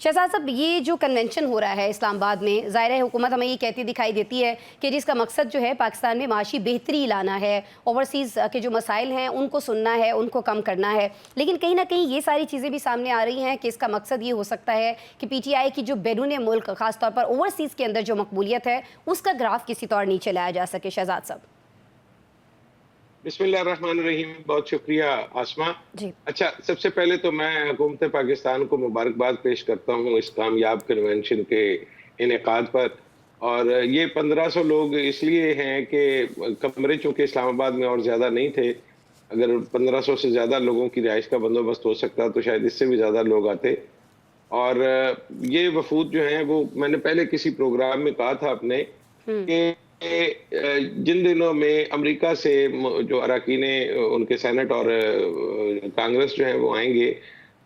शहजाद साहब, ये जो कन्वेंशन हो रहा है इस्लामाबाद में, ज़ाहिर है हुकूमत हमें ये कहती दिखाई देती है कि जिसका मकसद जो है पाकिस्तान में माशी बेहतरी लाना है, ओवरसीज़ के जो मसाइल हैं उनको सुनना है, उनको कम करना है। लेकिन कहीं ना कहीं ये सारी चीज़ें भी सामने आ रही हैं कि इसका मकसद ये हो सकता है कि PTI की जो बैरून मुल्क ख़ासतौर पर ओवरसीज़ के अंदर जो मकबूलियत है उसका ग्राफ किसी तौर नीचे लाया जा सके। शहजाद साहब। बिस्मिल्लाहिर्रहमानिर्रहीम, बहुत शुक्रिया आसमा। जी। अच्छा, सबसे पहले तो मैं हुकूमत पाकिस्तान को मुबारकबाद पेश करता हूँ इस कामयाब कन्वेंशन के इनेकाद पर। और ये 1500 लोग इसलिए हैं कि कमरे चूँकि इस्लामाबाद में और ज़्यादा नहीं थे। अगर 1500 से ज़्यादा लोगों की रिहाइश का बंदोबस्त हो सकता तो शायद इससे भी ज़्यादा लोग आते। और ये वफूद जो हैं वो मैंने पहले किसी प्रोग्राम में कहा था अपने हम्म। कि जिन दिनों में अमेरिका से जो अरकान उनके सेनेट और कांग्रेस जो है वो आएंगे,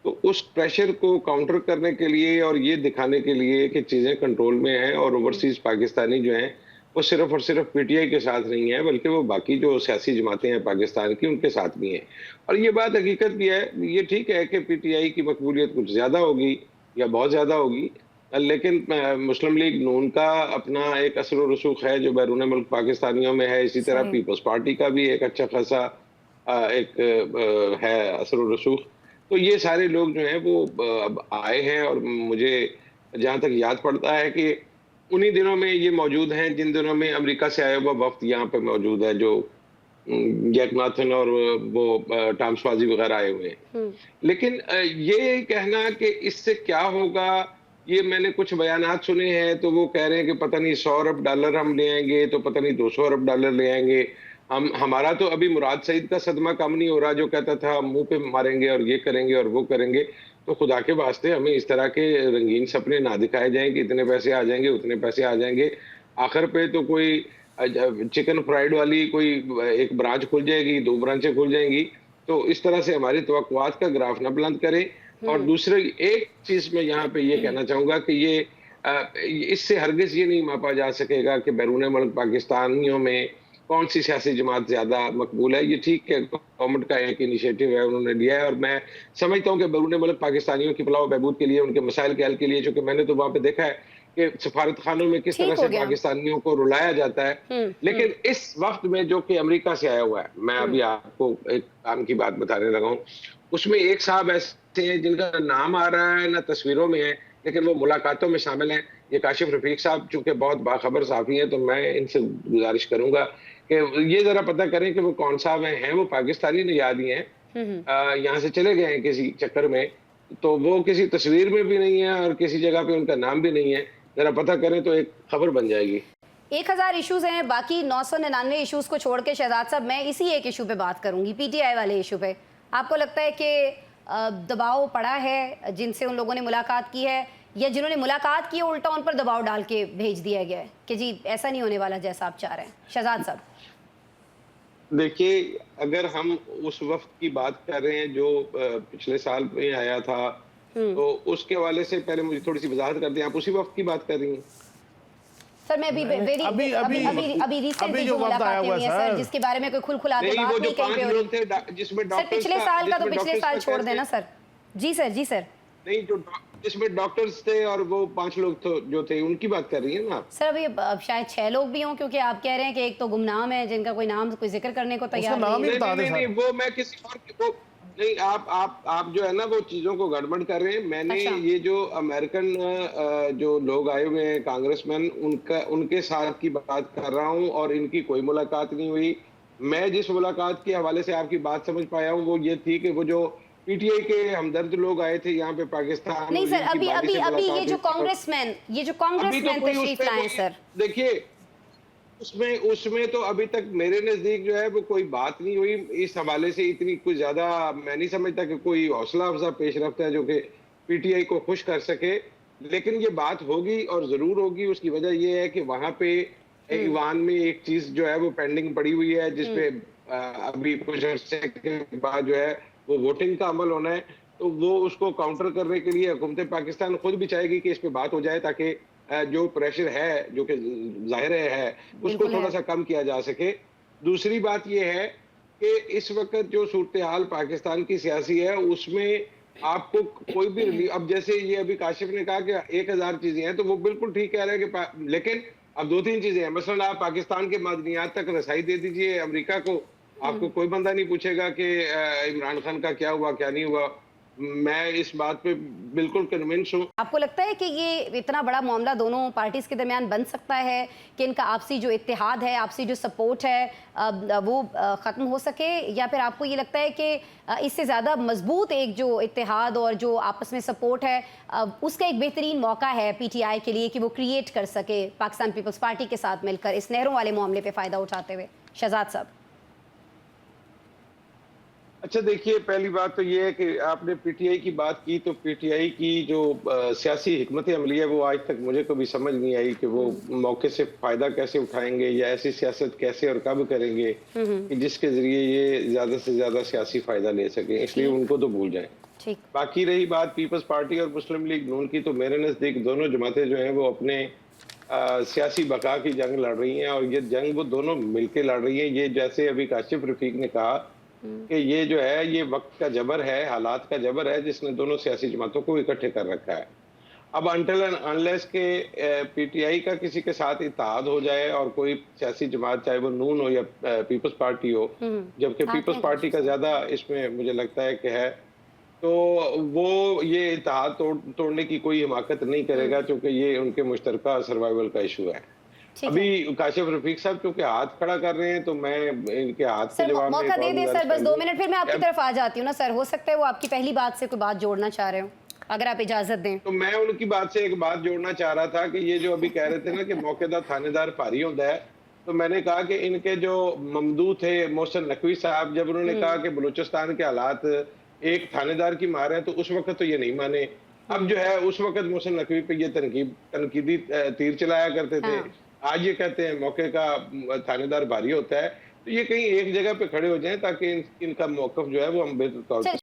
तो उस प्रेशर को काउंटर करने के लिए और ये दिखाने के लिए कि चीज़ें कंट्रोल में हैं और ओवरसीज पाकिस्तानी जो हैं वो सिर्फ और सिर्फ PTI के साथ नहीं है, बल्कि वो बाकी जो सियासी जमातें हैं पाकिस्तान की उनके साथ भी हैं। और ये बात हकीकत भी है। ये ठीक है कि PTI की मकबूलियत कुछ ज़्यादा होगी या बहुत ज़्यादा होगी, लेकिन मुस्लिम लीग नून का अपना एक असर और रसूख है जो बैरून मुल्क पाकिस्तानियों में है। इसी तरह सही। पीपल्स पार्टी का भी एक अच्छा खासा एक है असर और रसूख। तो ये सारे लोग जो हैं वो अब आए हैं और मुझे जहाँ तक याद पड़ता है कि उन्हीं दिनों में ये मौजूद हैं जिन दिनों में अमेरिका से आया हुआ वफ्द यहाँ पे मौजूद है, जो जैक नाथन और वो टॉम स्वाजी वगैरह आए हुए हैं। हम्म। लेकिन ये कहना कि इससे क्या होगा, ये मैंने कुछ बयानात सुने हैं तो वो कह रहे हैं कि पता नहीं 100 अरब डॉलर हम ले आएंगे, तो पता नहीं 200 अरब डॉलर ले आएंगे। हमारा तो अभी मुराद सईद का सदमा कम नहीं हो रहा, जो कहता था हम मुंह पे मारेंगे और ये करेंगे और वो करेंगे। तो खुदा के वास्ते हमें इस तरह के रंगीन सपने ना दिखाए जाएं कि इतने पैसे आ जाएंगे, उतने पैसे आ जाएंगे। आखिर पे तो कोई चिकन फ्राइड वाली कोई एक ब्रांच खुल जाएगी, 2 ब्रांचें खुल जाएंगी। तो इस तरह से हमारी तवक्कुआत का ग्राफ ना बुलंद करें। और हम्म। दूसरे एक चीज मैं यहाँ पे ये कहना चाहूंगा कि ये इससे हरगिज ये नहीं मापा जा सकेगा कि बैरून मुल्क पाकिस्तानियों में कौन सी सियासी जमात ज्यादा मकबूल है। ये ठीक है, गवर्नमेंट का एक इनिशिएटिव है, उन्होंने लिया है। और मैं समझता हूँ कि बैरून मुल्क पाकिस्तानियों की फलाह बहबूद के लिए, उनके मसाइल के हल के लिए, चूंकि मैंने तो वहां पे देखा है कि सफारत खानों में किस तरह ठीक हो से गया। पाकिस्तानियों को रुलाया जाता है। हम्म। लेकिन इस वक्त में जो कि अमेरिका से आया हुआ है, मैं हम्म। अभी आपको एक काम की बात बताने लगा हूँ। उसमें एक साहब ऐसे हैं जिनका नाम आ रहा है ना तस्वीरों में है, लेकिन वो मुलाकातों में शामिल हैं। ये काशिफ रफीक साहब चूंकि बहुत बाखबर साफी हैं, तो मैं इनसे गुजारिश करूंगा कि ये जरा पता करें कि वो कौन साहब हैं। वो पाकिस्तानी नियाद ही हैं, हम्म। यहाँ से चले गए हैं किसी चक्कर में, तो वो किसी तस्वीर में भी नहीं है और किसी जगह पे उनका नाम भी नहीं है। जरा पता करें तो एक खबर बन जाएगी। 1000 इश्यूज हैं, बाकी 999 इश्यूज को छोड़ के शहजाद साहब मैं इसी एक इशू पे बात करूंगी, PTI वाले इशू पे। आपको लगता है कि दबाव पड़ा है जिनसे उन लोगों ने मुलाकात की है, या जिन्होंने मुलाकात की है उल्टा उन पर दबाव डाल के भेज दिया गया है कि जी ऐसा नहीं होने वाला जैसा आप चाह रहे हैं? शहजाद साहब। देखिए, अगर हम उस वक्त की बात कर रहे हैं जो पिछले साल में आया था, हम्म। तो उसके हवाले से पहले मुझे थोड़ी सी वजाहत कर दें। आप उसी वक्त की बात कर रही हैं? सर मैं अभी अभी रिसेंटली जो मुलाकातें हुई हैं सर, जिसके बारे में कोई खुलखुला के बात नहीं कहीं पे हो रही। जिसमें सर पिछले साल का तो पिछले साल छोड़ देना सर। जी सर, जी सर। नहीं, जो जिसमें डॉक्टर्स थे और वो 5 लोग तो जो थे, उनकी बात कर रही है ना आप? सर अभी अब शायद 6 लोग भी हों, क्योंकि आप कह रहे हैं कि एक तो गुमनाम है जिनका कोई नाम कोई जिक्र करने को तैयार नहीं है। नहीं, वो मैं किसी और वो नहीं। आप जो है ना वो चीजों को गड़बड़ कर रहे हैं। मैंने अच्छा। ये जो अमेरिकन जो लोग आए हुए हैं कांग्रेसमैन, उनके साथ की बात कर रहा हूँ और इनकी कोई मुलाकात नहीं हुई। मैं जिस मुलाकात के हवाले से आपकी बात समझ पाया हूँ वो ये थी कि वो जो PTI के हमदर्द लोग आए थे यहाँ पे पाकिस्तान। नहीं सर, अभी ये जो कांग्रेसमैन तशरीफ लाए सर। देखिए, उसमें उसमें तो अभी तक मेरे नजदीक जो है वो कोई बात नहीं हुई इस हवाले से। इतनी कुछ ज्यादा मैं नहीं समझता कि कोई हौसला अफजा पेशरफ्त है जो कि PTI को खुश कर सके। लेकिन ये बात होगी और जरूर होगी। उसकी वजह ये है कि वहां पे ईवान में एक चीज जो है वो पेंडिंग पड़ी हुई है, जिसपे अभी कुछ अर्से के बाद जो है वो वोटिंग का अमल होना है। तो वो उसको काउंटर करने के लिए हुकूमत पाकिस्तान खुद भी चाहेगी कि इस पे बात हो जाए, ताकि जो प्रेशर है जो कि जाहिर है उसको थोड़ा सा कम किया जा सके। दूसरी बात यह है कि इस वक्त जो सूरत हाल पाकिस्तान की सियासी है उसमें आपको कोई भी रिलीफ, अब जैसे ये अभी काशिफ ने कहा कि 1000 चीजें हैं, तो वो बिल्कुल ठीक कह रहे हैं कि लेकिन अब 2-3 चीजें हैं। मसलन आप पाकिस्तान के मादनियात तक रसाई दे दीजिए अमेरिका को, आपको कोई बंदा नहीं पूछेगा कि इमरान खान का क्या हुआ क्या नहीं हुआ। मैं इस बात पे बिल्कुल कन्विंस हूँ। आपको लगता है कि ये इतना बड़ा मामला दोनों पार्टीज के दरमियान बन सकता है कि इनका आपसी जो इत्तेहाद है, आपसी जो सपोर्ट है, वो ख़त्म हो सके, या फिर आपको ये लगता है कि इससे ज़्यादा मजबूत एक जो इत्तेहाद और जो आपस में सपोर्ट है, उसका एक बेहतरीन मौका है पीटीआई के लिए कि वो क्रिएट कर सके पाकिस्तान पीपल्स पार्टी के साथ मिलकर इस नहरों वाले मामले पर फ़ायदा उठाते हुए? शहजाद साहब। अच्छा देखिए, पहली बात तो ये है कि आपने पीटीआई की बात की, तो पीटीआई की जो सियासी हिकमत अमली है वो आज तक मुझे कभी समझ नहीं आई कि वो मौके से फायदा कैसे उठाएंगे या ऐसी सियासत कैसे और कब करेंगे कि जिसके जरिए ये ज्यादा से ज्यादा सियासी फायदा ले सके, इसलिए उनको तो भूल जाएं। ठीक। बाकी रही बात पीपल्स पार्टी और मुस्लिम लीग नून की, तो मेरे नजदीक दोनों जमातें जो हैं वो अपने सियासी बका की जंग लड़ रही हैं, और ये जंग वो दोनों मिलकर लड़ रही हैं। ये जैसे अभी काशिफ रफीक ने कहा कि ये जो है ये वक्त का जबर है, हालात का जबर है, जिसने दोनों सियासी जमातों को इकट्ठे कर रखा है। अब अनटिल एंड अनलेस के पीटीआई का किसी के साथ इत्तेहाद हो जाए और कोई सियासी जमात, चाहे वो नून हो या पीपल्स पार्टी हो, जबकि पीपल्स पार्टी का ज्यादा इसमें मुझे लगता है कि है, तो वो ये इत्तेहाद तोड़ने की कोई हिमाकत नहीं करेगा, क्योंकि ये उनके मुश्तरका सर्वाइवल का इशू है। अभी काशिफ रफीक साहब क्योंकि हाथ खड़ा कर रहे हैं, तो मैं इनके हाथ के जवाब में मौका दे दे सर, बस 2 मिनट, फिर मैं आपकी तरफ आ जाती हूँ ना सर। हो सकता है वो आपकी पहली बात से कोई बात जोड़ना चाह रहे हो, अगर आप इजाजत दें। तो मैं उनकी बात से एक बात जोड़ना चाह रहा था कि ये जो अभी कह रहे थे ना कि मौकेदार थानेदार भारी होता है, तो मैंने कहा कि इनके जो ममदू थे मोहसिन नकवी साहब, जब उन्होंने कहा कि बलूचिस्तान के हालात एक थानेदार की मार है, तो उस वक्त तो ये नहीं माने। अब जो है उस वक्त मोहसिन नकवी पे ये तनकीदी तीर चलाया करते थे, आज ये कहते हैं मौके का थानेदार भारी होता है। तो ये कहीं एक जगह पे खड़े हो जाएं ताकि इनका मौकफ जो है वो हम बेहतर तौर पर